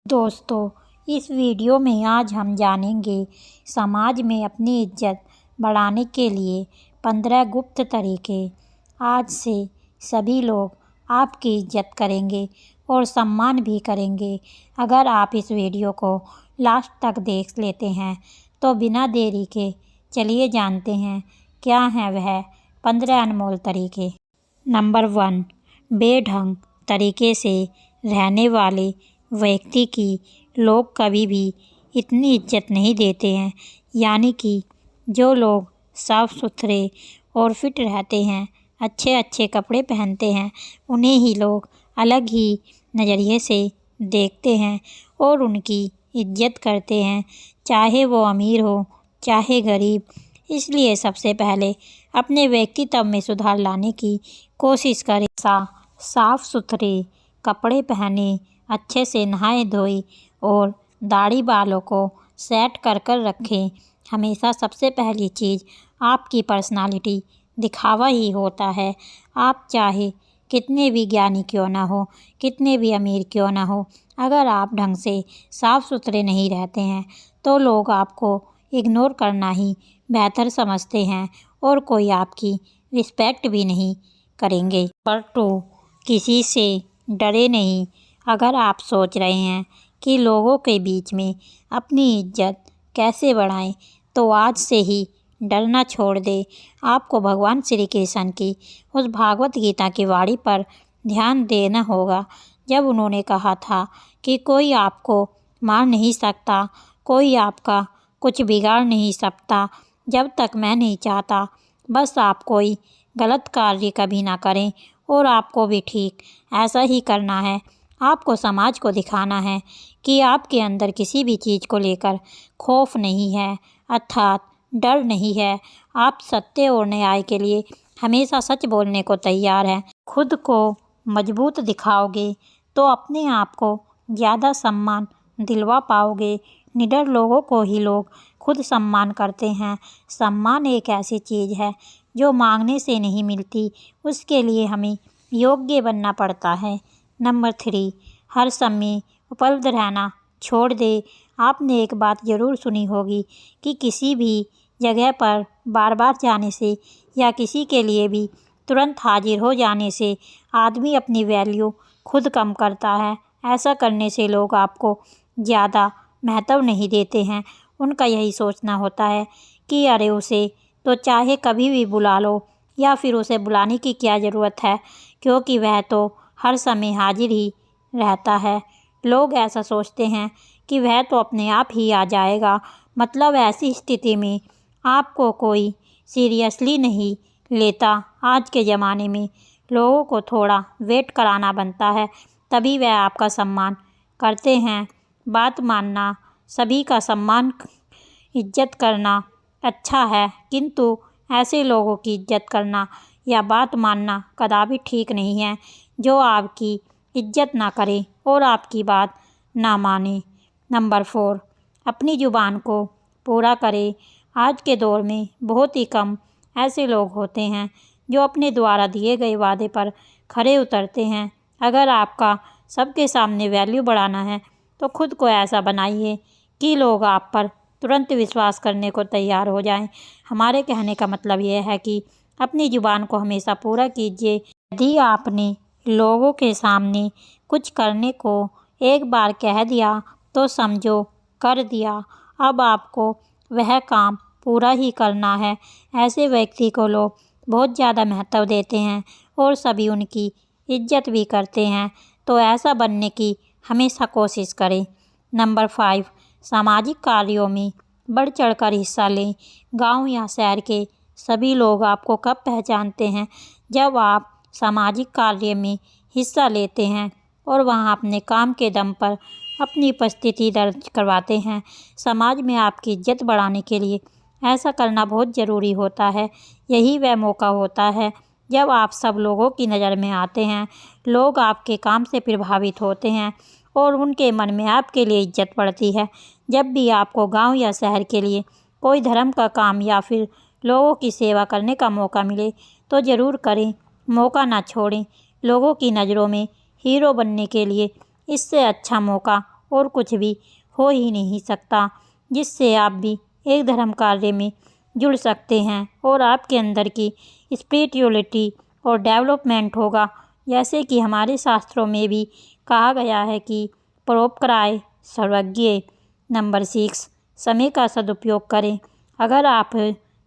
दोस्तों, इस वीडियो में आज हम जानेंगे समाज में अपनी इज्जत बढ़ाने के लिए 15 गुप्त तरीके। आज से सभी लोग आपकी इज्जत करेंगे और सम्मान भी करेंगे अगर आप इस वीडियो को लास्ट तक देख लेते हैं। तो बिना देरी के चलिए जानते हैं क्या हैं वह 15 अनमोल तरीके। नंबर 1, बेढंग तरीके से रहने वाले व्यक्ति की लोग कभी भी इतनी इज्जत नहीं देते हैं। यानी कि जो लोग साफ सुथरे और फिट रहते हैं, अच्छे अच्छे कपड़े पहनते हैं, उन्हें ही लोग अलग ही नज़रिए से देखते हैं और उनकी इज्जत करते हैं, चाहे वो अमीर हो चाहे गरीब। इसलिए सबसे पहले अपने व्यक्तित्व में सुधार लाने की कोशिश करें। साफ सुथरे कपड़े पहने, अच्छे से नहाए धोए और दाढ़ी बालों को सेट कर रखें। हमेशा सबसे पहली चीज़ आपकी पर्सनालिटी दिखावा ही होता है। आप चाहे कितने भी ज्ञानी क्यों ना हो, कितने भी अमीर क्यों ना हो, अगर आप ढंग से साफ सुथरे नहीं रहते हैं तो लोग आपको इग्नोर करना ही बेहतर समझते हैं और कोई आपकी रिस्पेक्ट भी नहीं करेंगे। नंबर 2, किसी से डरे नहीं। अगर आप सोच रहे हैं कि लोगों के बीच में अपनी इज्जत कैसे बढ़ाएं, तो आज से ही डरना छोड़ दें। आपको भगवान श्री कृष्ण की उस भागवत गीता की वाणी पर ध्यान देना होगा, जब उन्होंने कहा था कि कोई आपको मार नहीं सकता, कोई आपका कुछ बिगाड़ नहीं सकता, जब तक मैं नहीं चाहता। बस आप कोई गलत कार्य कभी ना करें और आपको भी ठीक ऐसा ही करना है। आपको समाज को दिखाना है कि आपके अंदर किसी भी चीज़ को लेकर खौफ नहीं है, अर्थात डर नहीं है। आप सत्य और न्याय के लिए हमेशा सच बोलने को तैयार हैं। खुद को मजबूत दिखाओगे तो अपने आप को ज़्यादा सम्मान दिलवा पाओगे। निडर लोगों को ही लोग खुद सम्मान करते हैं। सम्मान एक ऐसी चीज़ है जो मांगने से नहीं मिलती, उसके लिए हमें योग्य बनना पड़ता है। नंबर 3, हर समय उपलब्ध रहना छोड़ दे। आपने एक बात ज़रूर सुनी होगी कि किसी भी जगह पर बार बार जाने से या किसी के लिए भी तुरंत हाजिर हो जाने से आदमी अपनी वैल्यू खुद कम करता है। ऐसा करने से लोग आपको ज़्यादा महत्व नहीं देते हैं। उनका यही सोचना होता है कि अरे उसे तो चाहे कभी भी बुला लो, या फिर उसे बुलाने की क्या ज़रूरत है, क्योंकि वह तो हर समय हाजिर ही रहता है। लोग ऐसा सोचते हैं कि वह तो अपने आप ही आ जाएगा। मतलब ऐसी स्थिति में आपको कोई सीरियसली नहीं लेता। आज के ज़माने में लोगों को थोड़ा वेट कराना बनता है, तभी वह आपका सम्मान करते हैं। बात मानना, सभी का सम्मान इज्जत करना अच्छा है, किंतु ऐसे लोगों की इज्जत करना या बात मानना कदापि ठीक नहीं है जो आपकी इज्जत ना करे और आपकी बात ना माने। नंबर 4, अपनी ज़ुबान को पूरा करें। आज के दौर में बहुत ही कम ऐसे लोग होते हैं जो अपने द्वारा दिए गए वादे पर खरे उतरते हैं। अगर आपका सबके सामने वैल्यू बढ़ाना है तो खुद को ऐसा बनाइए कि लोग आप पर तुरंत विश्वास करने को तैयार हो जाएं। हमारे कहने का मतलब यह है कि अपनी ज़ुबान को हमेशा पूरा कीजिए। यदि आपने लोगों के सामने कुछ करने को एक बार कह दिया तो समझो कर दिया। अब आपको वह काम पूरा ही करना है। ऐसे व्यक्ति को लोग बहुत ज़्यादा महत्व देते हैं और सभी उनकी इज्जत भी करते हैं, तो ऐसा बनने की हमेशा कोशिश करें। नंबर 5, सामाजिक कार्यों में बढ़ चढ़कर हिस्सा लें। गांव या शहर के सभी लोग आपको कब पहचानते हैं? जब आप सामाजिक कार्य में हिस्सा लेते हैं और वहां अपने काम के दम पर अपनी उपस्थिति दर्ज करवाते हैं। समाज में आपकी इज्जत बढ़ाने के लिए ऐसा करना बहुत ज़रूरी होता है। यही वह मौका होता है जब आप सब लोगों की नज़र में आते हैं। लोग आपके काम से प्रभावित होते हैं और उनके मन में आपके लिए इज्जत बढ़ती है। जब भी आपको गांव या शहर के लिए कोई धर्म का काम या फिर लोगों की सेवा करने का मौका मिले तो ज़रूर करें, मौका ना छोड़ें। लोगों की नज़रों में हीरो बनने के लिए इससे अच्छा मौका और कुछ भी हो ही नहीं सकता जिससे आप भी एक धर्म कार्य में जुड़ सकते हैं और आपके अंदर की स्पिरिचुअलिटी और डेवलपमेंट होगा। जैसे कि हमारे शास्त्रों में भी कहा गया है कि परोपकाराय सर्वज्ञ। नंबर 6, समय का सदुपयोग करें। अगर आप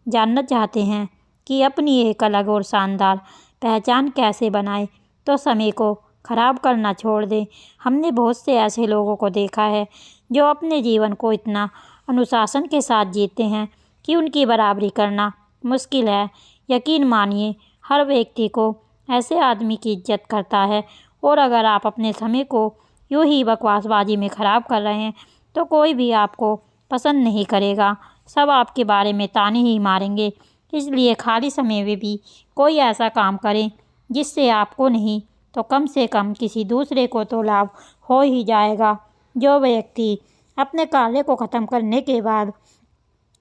जानना चाहते हैं कि अपनी एक अलग और शानदार पहचान कैसे बनाएं, तो समय को खराब करना छोड़ दें। हमने बहुत से ऐसे लोगों को देखा है जो अपने जीवन को इतना अनुशासन के साथ जीते हैं कि उनकी बराबरी करना मुश्किल है। यकीन मानिए, हर व्यक्ति को ऐसे आदमी की इज्जत करता है, और अगर आप अपने समय को यूं ही बकवासबाजी में ख़राब कर रहे हैं तो कोई भी आपको पसंद नहीं करेगा। सब आपके बारे में ताने ही मारेंगे। इसलिए खाली समय में भी कोई ऐसा काम करें जिससे आपको नहीं तो कम से कम किसी दूसरे को तो लाभ हो ही जाएगा। जो व्यक्ति अपने कार्य को ख़त्म करने के बाद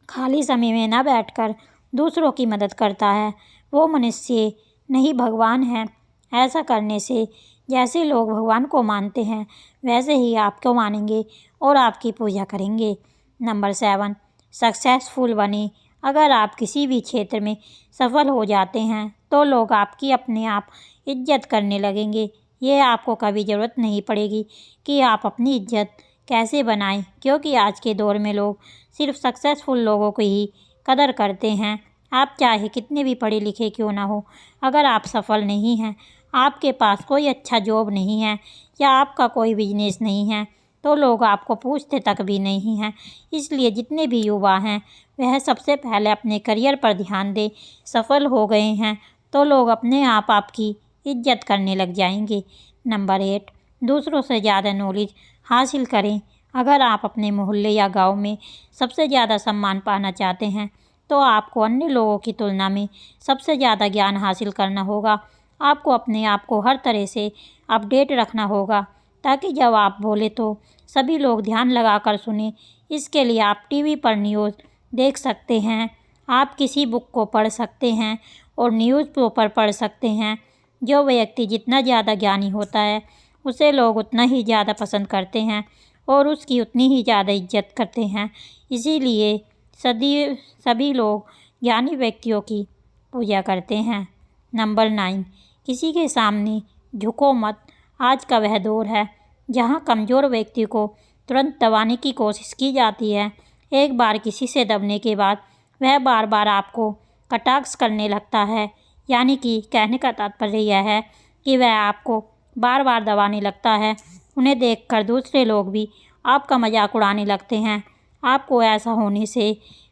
खाली समय में न बैठकर दूसरों की मदद करता है, वो मनुष्य नहीं भगवान है। ऐसा करने से जैसे लोग भगवान को मानते हैं वैसे ही आपको मानेंगे और आपकी पूजा करेंगे। नंबर 7, सक्सेसफुल बने। अगर आप किसी भी क्षेत्र में सफल हो जाते हैं तो लोग आपकी अपने आप इज्जत करने लगेंगे। ये आपको कभी ज़रूरत नहीं पड़ेगी कि आप अपनी इज्जत कैसे बनाएं, क्योंकि आज के दौर में लोग सिर्फ सक्सेसफुल लोगों की ही कदर करते हैं। आप चाहे कितने भी पढ़े लिखे क्यों ना हो, अगर आप सफल नहीं हैं, आपके पास कोई अच्छा जॉब नहीं है या आपका कोई बिजनेस नहीं है, तो लोग आपको पूछते तक भी नहीं हैं। इसलिए जितने भी युवा हैं वह सबसे पहले अपने करियर पर ध्यान दें। सफल हो गए हैं तो लोग अपने आप आपकी इज्जत करने लग जाएंगे। नंबर 8, दूसरों से ज़्यादा नॉलेज हासिल करें। अगर आप अपने मोहल्ले या गांव में सबसे ज़्यादा सम्मान पाना चाहते हैं तो आपको अन्य लोगों की तुलना में सबसे ज़्यादा ज्ञान हासिल करना होगा। आपको अपने आप को हर तरह से अपडेट रखना होगा ताकि जब आप बोले तो सभी लोग ध्यान लगाकर सुनें। इसके लिए आप टीवी पर न्यूज़ देख सकते हैं, आप किसी बुक को पढ़ सकते हैं और न्यूज़पेपर पढ़ सकते हैं। जो व्यक्ति जितना ज़्यादा ज्ञानी होता है उसे लोग उतना ही ज़्यादा पसंद करते हैं और उसकी उतनी ही ज़्यादा इज्जत करते हैं। इसीलिए सभी लोग ज्ञानी व्यक्तियों की पूजा करते हैं। नंबर 9, किसी के सामने झुको मत। आज का वह दौर है जहां कमज़ोर व्यक्ति को तुरंत दबाने की कोशिश की जाती है। एक बार किसी से दबने के बाद वह बार बार आपको कटाक्ष करने लगता है। यानी कि कहने का तात्पर्य यह है कि वह आपको बार बार दबाने लगता है। उन्हें देखकर दूसरे लोग भी आपका मजाक उड़ाने लगते हैं। आपको ऐसा होने से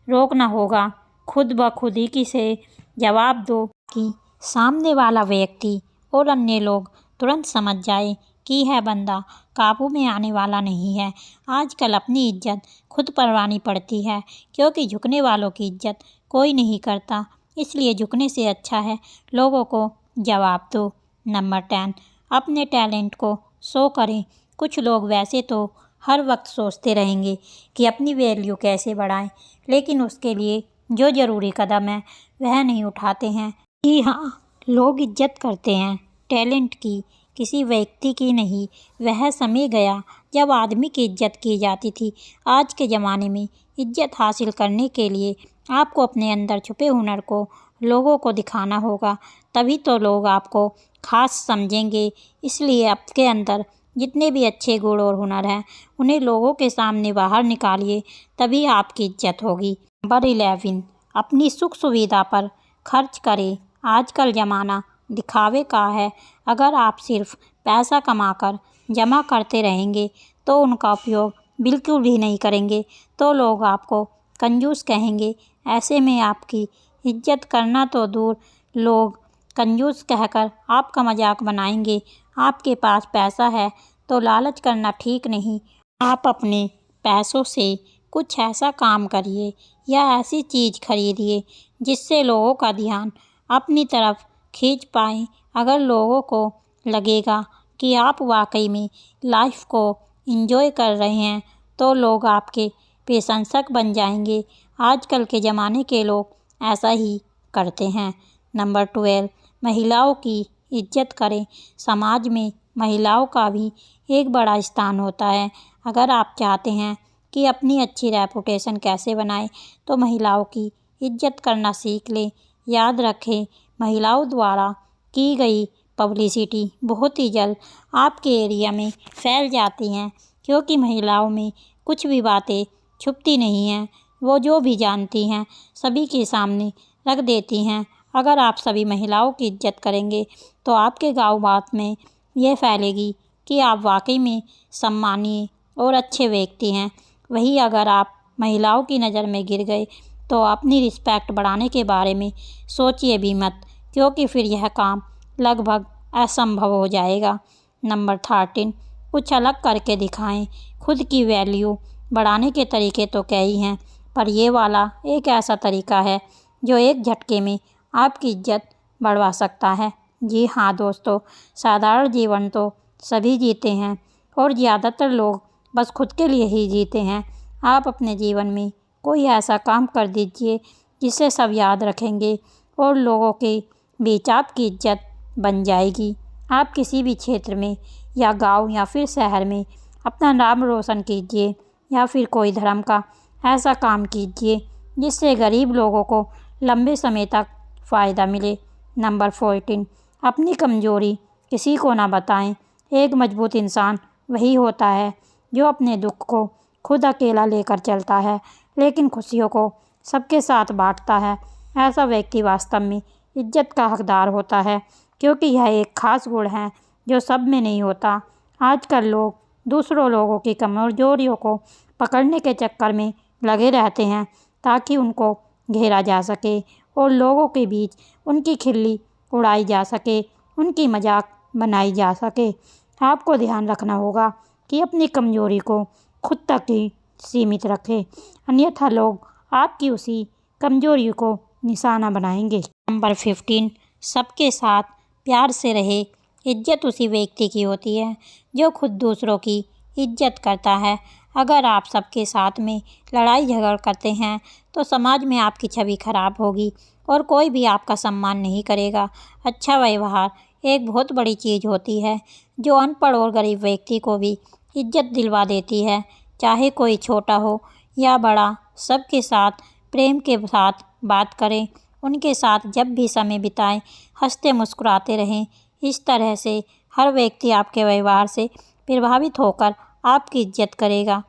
रोकना होगा। खुद ब खुद ही से जवाब दो कि सामने वाला व्यक्ति और अन्य लोग तुरंत समझ जाए कि यह बंदा काबू में आने वाला नहीं है। आजकल अपनी इज्जत खुद परवानी पड़ती है, क्योंकि झुकने वालों की इज्जत कोई नहीं करता। इसलिए झुकने से अच्छा है लोगों को जवाब दो। नंबर 10, अपने टैलेंट को शो करें। कुछ लोग वैसे तो हर वक्त सोचते रहेंगे कि अपनी वैल्यू कैसे बढ़ाएं, लेकिन उसके लिए जो ज़रूरी कदम है वह नहीं उठाते हैं। जी हाँ, लोग इज्जत करते हैं टैलेंट की, किसी व्यक्ति की नहीं। वह समय गया जब आदमी की इज्जत की जाती थी। आज के ज़माने में इज्जत हासिल करने के लिए आपको अपने अंदर छुपे हुनर को लोगों को दिखाना होगा, तभी तो लोग आपको खास समझेंगे। इसलिए आपके अंदर जितने भी अच्छे गुण और हुनर हैं उन्हें लोगों के सामने बाहर निकालिए, तभी आपकी इज्जत होगी। नंबर 11, अपनी सुख सुविधा पर खर्च करें। आजकल ज़माना दिखावे का है। अगर आप सिर्फ पैसा कमाकर जमा करते रहेंगे तो उनका उपयोग बिल्कुल भी नहीं करेंगे तो लोग आपको कंजूस कहेंगे। ऐसे में आपकी इज्जत करना तो दूर, लोग कंजूस कहकर आपका मजाक बनाएंगे। आपके पास पैसा है तो लालच करना ठीक नहीं। आप अपने पैसों से कुछ ऐसा काम करिए या ऐसी चीज़ खरीदिए जिससे लोगों का ध्यान अपनी तरफ खींच पाएँ। अगर लोगों को लगेगा कि आप वाकई में लाइफ को एंजॉय कर रहे हैं तो लोग आपके प्रशंसक बन जाएंगे। आजकल के ज़माने के लोग ऐसा ही करते हैं। नंबर 12, महिलाओं की इज्जत करें। समाज में महिलाओं का भी एक बड़ा स्थान होता है। अगर आप चाहते हैं कि अपनी अच्छी रेपुटेशन कैसे बनाएं, तो महिलाओं की इज्जत करना सीख लें। याद रखें, महिलाओं द्वारा की गई पब्लिसिटी बहुत ही जल्द आपके एरिया में फैल जाती हैं, क्योंकि महिलाओं में कुछ भी बातें छुपती नहीं हैं। वो जो भी जानती हैं सभी के सामने रख देती हैं। अगर आप सभी महिलाओं की इज्जत करेंगे तो आपके गाँव बात में यह फैलेगी कि आप वाकई में सम्मानीय और अच्छे व्यक्ति हैं। वहीं अगर आप महिलाओं की नज़र में गिर गए तो अपनी रिस्पेक्ट बढ़ाने के बारे में सोचिए भी मत, क्योंकि फिर यह काम लगभग असंभव हो जाएगा। नंबर 13, कुछ अलग करके दिखाएं। खुद की वैल्यू बढ़ाने के तरीके तो कई हैं, पर ये वाला एक ऐसा तरीका है जो एक झटके में आपकी इज्जत बढ़वा सकता है। जी हाँ दोस्तों, साधारण जीवन तो सभी जीते हैं और ज़्यादातर लोग बस खुद के लिए ही जीते हैं। आप अपने जीवन में कोई ऐसा काम कर दीजिए जिसे सब याद रखेंगे और लोगों के बीच आपकी इज्जत बन जाएगी। आप किसी भी क्षेत्र में या गांव या फिर शहर में अपना नाम रोशन कीजिए, या फिर कोई धर्म का ऐसा काम कीजिए जिससे गरीब लोगों को लंबे समय तक फ़ायदा मिले। नंबर 14, अपनी कमजोरी किसी को ना बताएं। एक मजबूत इंसान वही होता है जो अपने दुख को खुद अकेला लेकर चलता है, लेकिन खुशियों को सबके साथ बांटता है। ऐसा व्यक्ति वास्तव में इज्जत का हकदार होता है, क्योंकि यह एक खास गुण है जो सब में नहीं होता। आजकल लोग दूसरों लोगों की कमजोरियों को पकड़ने के चक्कर में लगे रहते हैं ताकि उनको घेरा जा सके और लोगों के बीच उनकी खिल्ली उड़ाई जा सके, उनकी मजाक बनाई जा सके। आपको ध्यान रखना होगा कि अपनी कमजोरी को खुद तक ही सीमित रखें, अन्यथा लोग आपकी उसी कमजोरी को निशाना बनाएंगे। नंबर 15, सबके साथ प्यार से रहे। इज्जत उसी व्यक्ति की होती है जो खुद दूसरों की इज्जत करता है। अगर आप सबके साथ में लड़ाई झगड़ा करते हैं तो समाज में आपकी छवि खराब होगी और कोई भी आपका सम्मान नहीं करेगा। अच्छा व्यवहार एक बहुत बड़ी चीज़ होती है जो अनपढ़ और गरीब व्यक्ति को भी इज्जत दिलवा देती है। चाहे कोई छोटा हो या बड़ा, सबके साथ प्रेम के साथ बात करें, उनके साथ जब भी समय बिताएं, हंसते मुस्कुराते रहें। इस तरह से हर व्यक्ति आपके व्यवहार से प्रभावित होकर आपकी इज्जत करेगा।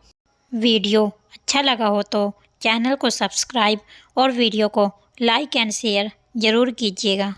वीडियो अच्छा लगा हो तो चैनल को सब्सक्राइब और वीडियो को लाइक एंड शेयर ज़रूर कीजिएगा।